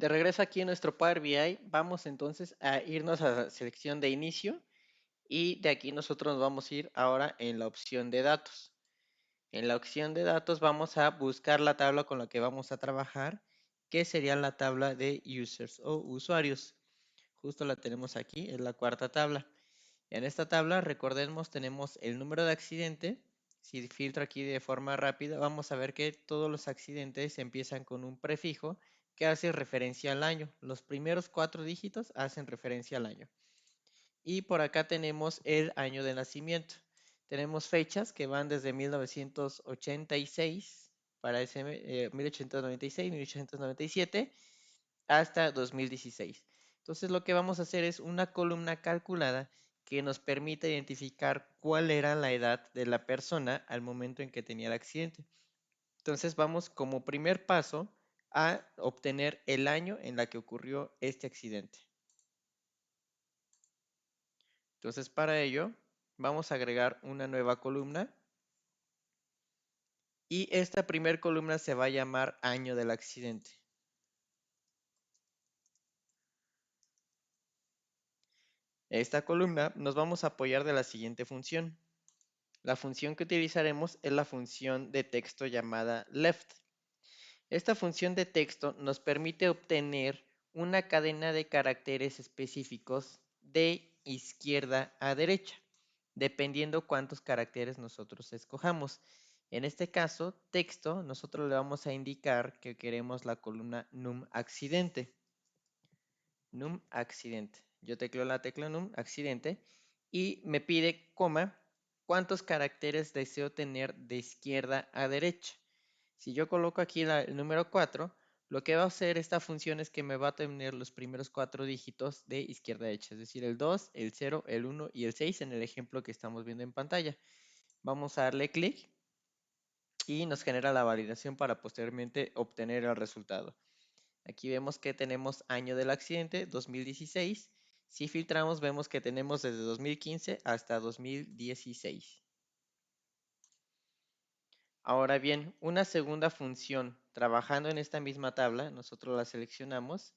De regreso aquí en nuestro Power BI, vamos entonces a irnos a la selección de inicio y de aquí nosotros nos vamos a ir ahora en la opción de datos. En la opción de datos vamos a buscar la tabla con la que vamos a trabajar, que sería la tabla de users o usuarios. Justo la tenemos aquí, es la cuarta tabla. En esta tabla, recordemos, tenemos el número de accidente. Si filtro aquí de forma rápida, vamos a ver que todos los accidentes empiezan con un prefijo que hace referencia al año. Los primeros 4 dígitos hacen referencia al año. Y por acá tenemos el año de nacimiento. Tenemos fechas que van desde 1986 para ese 1896, 1897 hasta 2016. Entonces lo que vamos a hacer es una columna calculada que nos permite identificar cuál era la edad de la persona al momento en que tenía el accidente. Entonces vamos como primer paso a obtener el año en la que ocurrió este accidente. Entonces para ello vamos a agregar una nueva columna y esta primer columna se va a llamar año del accidente. Esta columna nos vamos a apoyar de la siguiente función. La función que utilizaremos es la función de texto llamada left. Esta función de texto nos permite obtener una cadena de caracteres específicos de izquierda a derecha, dependiendo cuántos caracteres nosotros escojamos. En este caso, texto, nosotros le vamos a indicar que queremos la columna num accidente. Num accidente. Yo tecleo la tecla num accidente y me pide coma cuántos caracteres deseo tener de izquierda a derecha. Si yo coloco aquí el número 4, lo que va a hacer esta función es que me va a tener los primeros 4 dígitos de izquierda a derecha, es decir, el 2, el 0, el 1 y el 6 en el ejemplo que estamos viendo en pantalla. Vamos a darle clic y nos genera la validación para posteriormente obtener el resultado. Aquí vemos que tenemos año del accidente, 2016. Si filtramos, vemos que tenemos desde 2015 hasta 2016. Ahora bien, una segunda función, trabajando en esta misma tabla, nosotros la seleccionamos.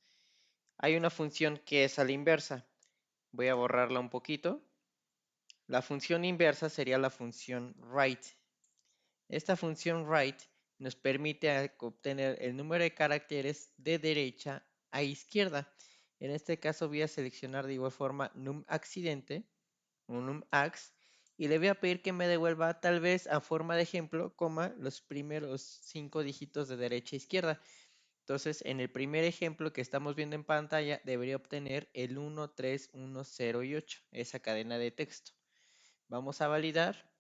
Hay una función que es a la inversa. Voy a borrarla un poquito. La función inversa sería la función right. Esta función right nos permite obtener el número de caracteres de derecha a izquierda. En este caso voy a seleccionar de igual forma num accidente o num ax y le voy a pedir que me devuelva tal vez a forma de ejemplo, coma, los primeros 5 dígitos de derecha a izquierda. Entonces, en el primer ejemplo que estamos viendo en pantalla, debería obtener el 1, 3, 1, 0 y 8, esa cadena de texto. Vamos a validar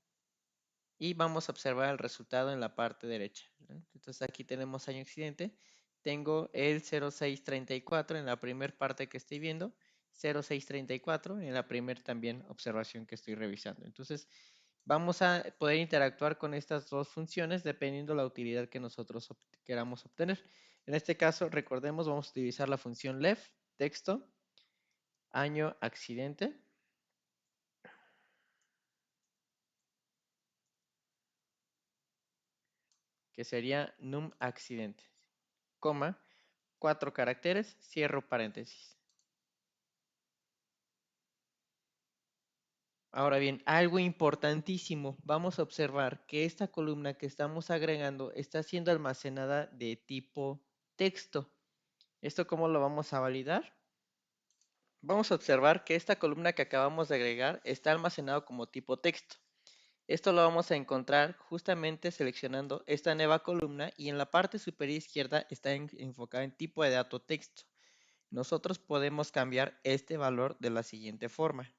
y vamos a observar el resultado en la parte derecha. Entonces aquí tenemos año accidente. Tengo el 0634 en la primera parte que estoy viendo, 0634 en la primera también observación que estoy revisando. Entonces vamos a poder interactuar con estas dos funciones dependiendo la utilidad que nosotros queramos obtener. En este caso, recordemos, vamos a utilizar la función left, texto, año accidente. Que sería num accidente, coma, 4 caracteres, cierro paréntesis. Ahora bien, algo importantísimo, vamos a observar que esta columna que estamos agregando está siendo almacenada de tipo texto. ¿Esto cómo lo vamos a validar? Vamos a observar que esta columna que acabamos de agregar está almacenado como tipo texto. Esto lo vamos a encontrar justamente seleccionando esta nueva columna y en la parte superior izquierda está enfocada en tipo de dato texto. Nosotros podemos cambiar este valor de la siguiente forma,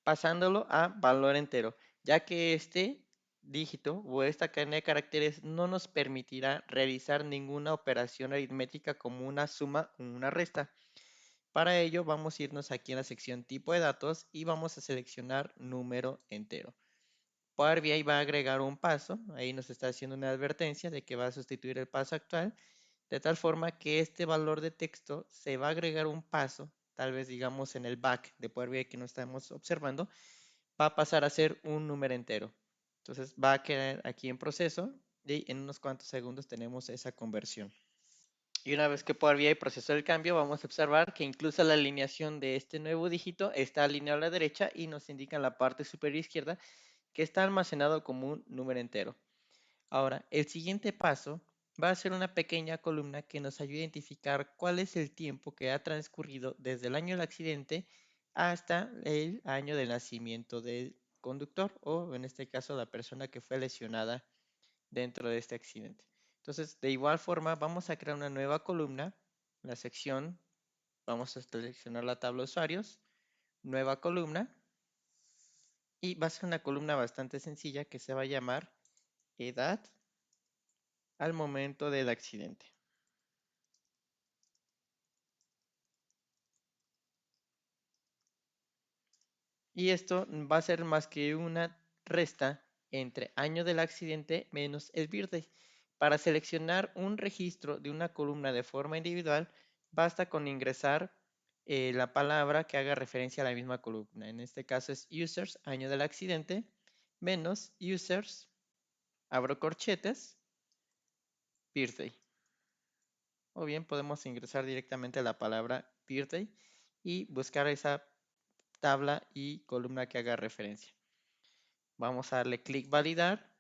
pasándolo a valor entero, ya que este dígito o esta cadena de caracteres no nos permitirá realizar ninguna operación aritmética como una suma o una resta. Para ello vamos a irnos aquí en la sección tipo de datos y vamos a seleccionar número entero. Power BI va a agregar un paso, ahí nos está haciendo una advertencia de que va a sustituir el paso actual, de tal forma que este valor de texto se va a agregar un paso, tal vez digamos en el back de Power BI que no estamos observando, va a pasar a ser un número entero. Entonces va a quedar aquí en proceso y en unos cuantos segundos tenemos esa conversión. Y una vez que Power BI procesó el cambio, vamos a observar que incluso la alineación de este nuevo dígito está alineado a la derecha y nos indica en la parte superior izquierda que está almacenado como un número entero. Ahora, el siguiente paso va a ser una pequeña columna que nos ayuda a identificar cuál es el tiempo que ha transcurrido desde el año del accidente hasta el año de nacimiento del conductor o en este caso la persona que fue lesionada dentro de este accidente. Entonces, de igual forma, vamos a crear una nueva columna, la sección, vamos a seleccionar la tabla de usuarios, nueva columna, y va a ser una columna bastante sencilla que se va a llamar edad al momento del accidente. Y esto va a ser más que una resta entre año del accidente menos el birthday. Para seleccionar un registro de una columna de forma individual, basta con ingresar la palabra que haga referencia a la misma columna. En este caso es users, año del accidente, menos users, abro corchetes, birthday. O bien podemos ingresar directamente la palabra birthday y buscar esa tabla y columna que haga referencia. Vamos a darle clic validar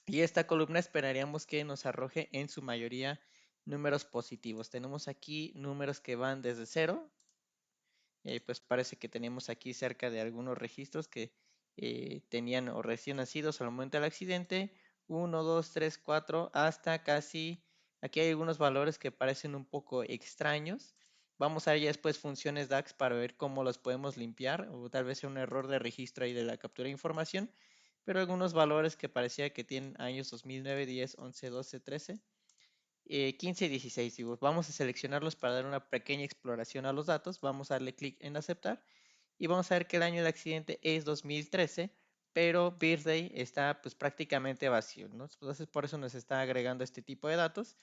y esta columna esperaríamos que nos arroje en su mayoría números positivos. Tenemos aquí números que van desde 0. Pues parece que tenemos aquí cerca de algunos registros que tenían o recién nacidos al momento del accidente. 1, 2, 3, 4, hasta casi, aquí hay algunos valores que parecen un poco extraños. Vamos a ver ya después funciones DAX para ver cómo los podemos limpiar o tal vez sea un error de registro ahí de la captura de información. Pero algunos valores que parecía que tienen años 2009, 10, 11, 12, 13, 15 y 16. Digo, vamos a seleccionarlos para dar una pequeña exploración a los datos. Vamos a darle clic en aceptar y vamos a ver que el año del accidente es 2013, pero birthday está pues prácticamente vacío, ¿no? Entonces por eso nos está agregando este tipo de datos.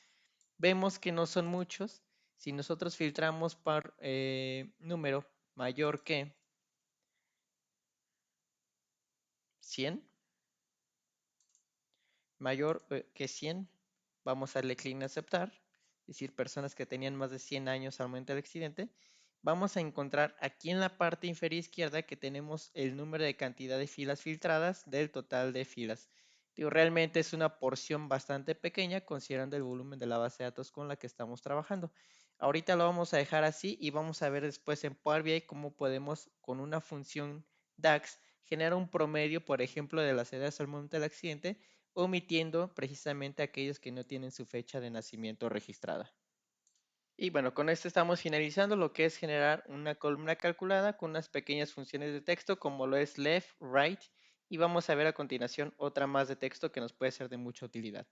Vemos que no son muchos. Si nosotros filtramos por número mayor que 100, mayor que 100, vamos a darle clic en aceptar, es decir, personas que tenían más de 100 años al momento del accidente. Vamos a encontrar aquí en la parte inferior izquierda que tenemos el número de cantidad de filas filtradas del total de filas. Digo, realmente es una porción bastante pequeña considerando el volumen de la base de datos con la que estamos trabajando. Ahorita lo vamos a dejar así y vamos a ver después en Power BI cómo podemos con una función DAX generar un promedio, por ejemplo, de las edades al momento del accidente, omitiendo precisamente aquellos que no tienen su fecha de nacimiento registrada. Y bueno, con esto estamos finalizando lo que es generar una columna calculada con unas pequeñas funciones de texto como lo es left, right y vamos a ver a continuación otra más de texto que nos puede ser de mucha utilidad.